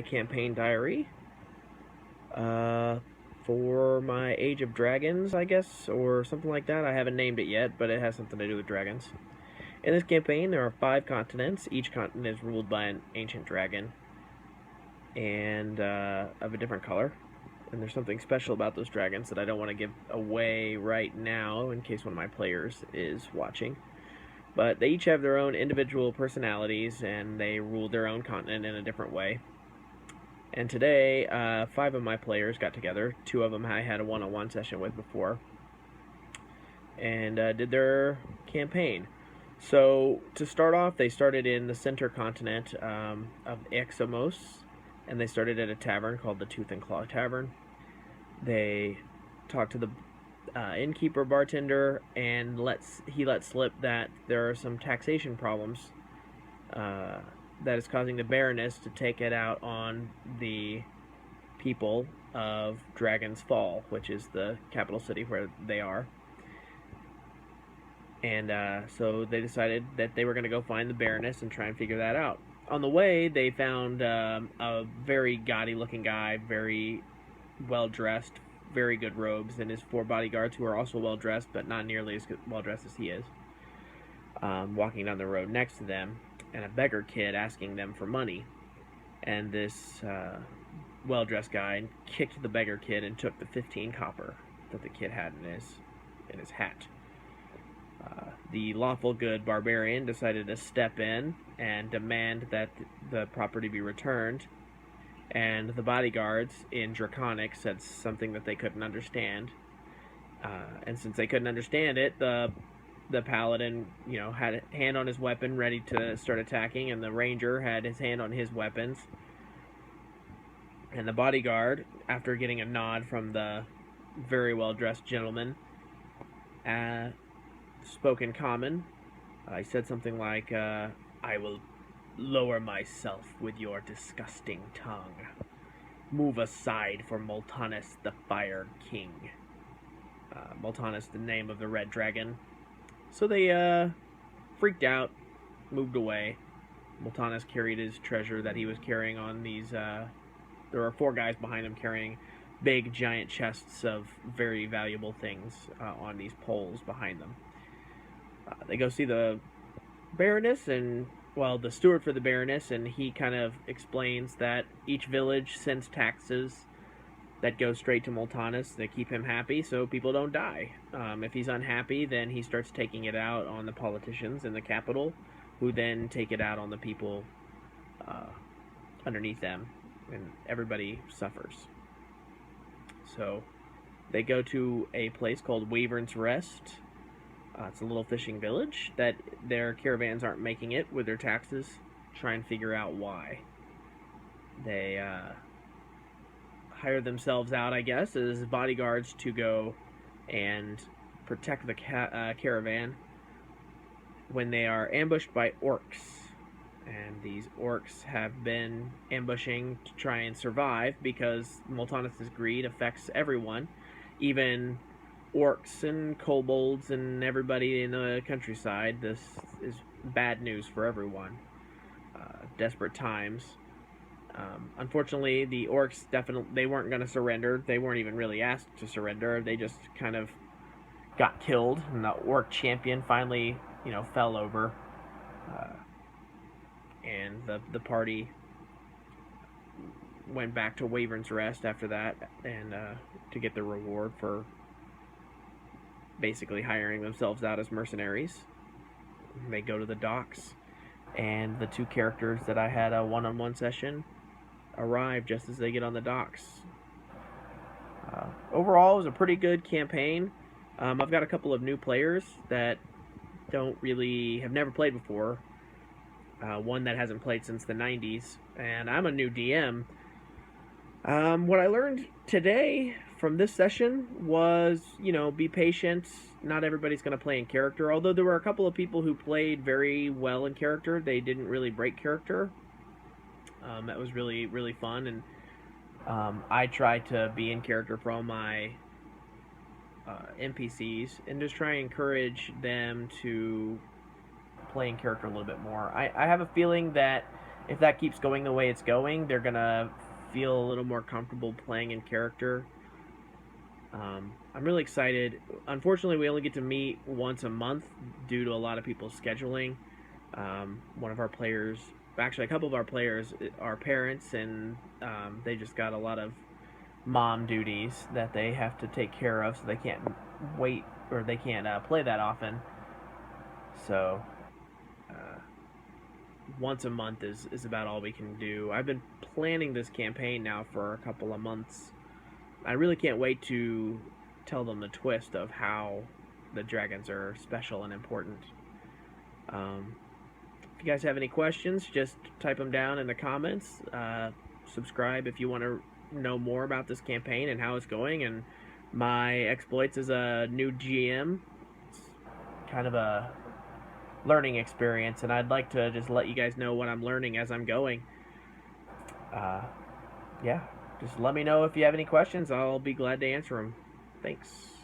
campaign diary for my Age of Dragons, I guess, or something like that. I haven't named it yet, but it has something to do with dragons. In this campaign, there are 5 continents. Each continent is ruled by an ancient dragon and of a different color. And there's something special about those dragons that I don't want to give away right now in case one of my players is watching. But they each have their own individual personalities, and they rule their own continent in a different way. And today, 5 of my players got together. 2 of them I had a one-on-one session with before, and did their campaign. So to start off, they started in the center continent of Exomos, and they started at a tavern called the Tooth and Claw Tavern. They talked to the innkeeper bartender, and he let slip that there are some taxation problems that is causing the Baroness to take it out on the people of Dragon's Fall, which is the capital city where they are. And so they decided that they were going to go find the Baroness and try and figure that out. On the way, they found a very gaudy-looking guy, very well-dressed, very good robes, and his 4 bodyguards, who are also well-dressed, but not nearly as well-dressed as he is, walking down the road next to them, and a beggar kid asking them for money. And this well-dressed guy kicked the beggar kid and took the 15 copper that the kid had in his hat. The lawful good barbarian decided to step in and demand that the property be returned, and the bodyguards in Draconic said something that they couldn't understand. And since they couldn't understand it, the paladin, had a hand on his weapon ready to start attacking, and the ranger had his hand on his weapons. And the bodyguard, after getting a nod from the very well-dressed gentleman, spoke in common. He said something like, I will lower myself with your disgusting tongue. Move aside for Multanus the Fire King. Multanus, the name of the red dragon. So they freaked out, moved away. Multanus carried his treasure that he was carrying on these... there were 4 guys behind him carrying big, giant chests of very valuable things on these poles behind them. They go see the Baroness, and, the steward for the Baroness, and he kind of explains that each village sends taxes that go straight to Multanus. They keep him happy so people don't die. If he's unhappy, then he starts taking it out on the politicians in the capital, who then take it out on the people underneath them, and everybody suffers. So they go to a place called Wyvern's Rest. It's a little fishing village that their caravans aren't making it with their taxes. Try and figure out why. They hire themselves out, I guess, as bodyguards to go and protect the caravan when they are ambushed by orcs. And these orcs have been ambushing to try and survive because Multanus' greed affects everyone, even orcs and kobolds and everybody in the countryside. This is bad news for everyone. Desperate times. Unfortunately, the orcs they weren't going to surrender. They weren't even really asked to surrender. They just kind of got killed, and the orc champion finally, fell over. And the party went back to Wyvern's Rest after that, and to get the reward for basically hiring themselves out as mercenaries. They go to the docks, and the 2 characters that I had a one-on-one session arrive just as they get on the docks. Overall, it was a pretty good campaign. I've got a couple of new players that have never played before. One that hasn't played since the 90s, and I'm a new DM. What I learned today from this session was, be patient. Not everybody's going to play in character, although there were a couple of people who played very well in character. They didn't really break character. That was really, really fun, and I try to be in character for all my NPCs and just try and encourage them to play in character a little bit more. I have a feeling that if that keeps going the way it's going, they're gonna feel a little more comfortable playing in character. I'm really excited. Unfortunately, we only get to meet once a month due to a lot of people's scheduling. One of our players, actually, a couple of our players are parents, and they just got a lot of mom duties that they have to take care of, so they can't wait or they can't play that often. So, uh, once a month is about all we can do. I've been planning this campaign now for a couple of months. I really can't wait to tell them the twist of how the dragons are special and important. If you guys have any questions, just type them down in the comments. Subscribe if you want to know more about this campaign and how it's going and my exploits as a new GM. It's kind of a learning experience, and I'd like to just let you guys know what I'm learning as I'm going. Yeah, just let me know if you have any questions. I'll be glad to answer them. Thanks.